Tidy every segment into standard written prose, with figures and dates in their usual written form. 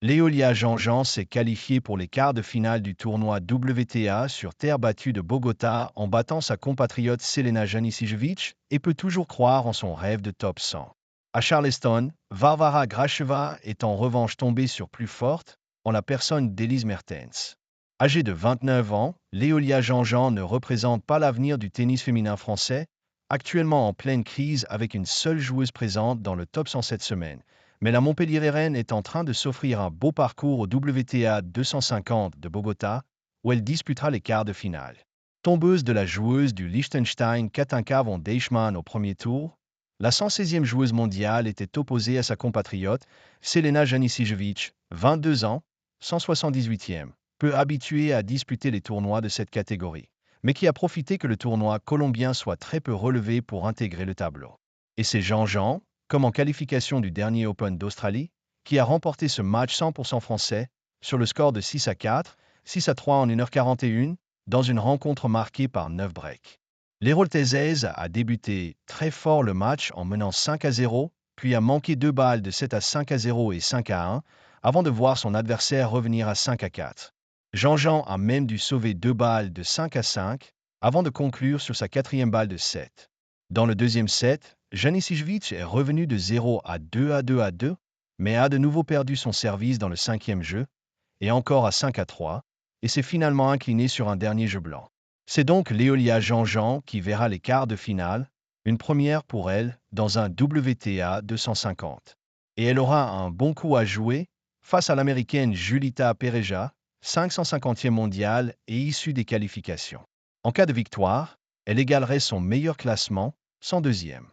Léolia Jean-Jean s'est qualifiée pour les quarts de finale du tournoi WTA sur terre battue de Bogota en battant sa compatriote Selena Janicijevic et peut toujours croire en son rêve de top 100. À Charleston, Varvara Gracheva est en revanche tombée sur plus forte, en la personne d'Elise Mertens. Âgée de 29 ans, Léolia Jean-Jean ne représente pas l'avenir du tennis féminin français, actuellement en pleine crise avec une seule joueuse présente dans le top 100 cette semaine. Mais la Montpelliéraine est en train de s'offrir un beau parcours au WTA 250 de Bogota, où elle disputera les quarts de finale. Tombeuse de la joueuse du Liechtenstein Katinka von Deichmann au premier tour, la 116e joueuse mondiale était opposée à sa compatriote Selena Janicijevic, 22 ans, 178e, peu habituée à disputer les tournois de cette catégorie, mais qui a profité que le tournoi colombien soit très peu relevé pour intégrer le tableau. Et c'est Jean-Jean, comme en qualification du dernier Open d'Australie, qui a remporté ce match 100% français sur le score de 6-4, 6-3 en 1h41, dans une rencontre marquée par 9 breaks. L'Héroltaisaise a débuté très fort le match en menant 5-0, puis a manqué 2 balles de 7-5-0 et 5-1, avant de voir son adversaire revenir à 5-4. Jean-Jean a même dû sauver 2 balles de 5-5, avant de conclure sur sa 4e balle de 7. Dans le deuxième set, Janicijevic est revenu de 0-2-2-2, mais a de nouveau perdu son service dans le 5e jeu, et encore à 5-3, et s'est finalement incliné sur un dernier jeu blanc. C'est donc Léolia Jean-Jean qui verra les quarts de finale, une première pour elle dans un WTA 250. Et elle aura un bon coup à jouer face à l'américaine Julita Pereja, 550e mondiale et issue des qualifications. En cas de victoire, elle égalerait son meilleur classement, 102e.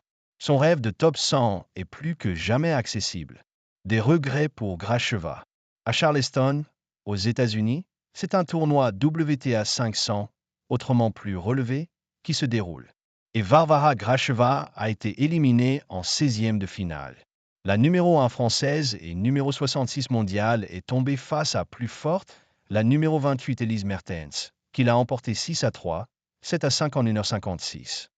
Son rêve de top 100 est plus que jamais accessible. Des regrets pour Gracheva. À Charleston, aux États-Unis, c'est un tournoi WTA 500, autrement plus relevé, qui se déroule. Et Varvara Gracheva a été éliminée en 16e de finale. La numéro 1 française et numéro 66 mondiale est tombée face à plus forte, la numéro 28 Elise Mertens, qui l'a emporté 6-3, 7-5 en 1h56.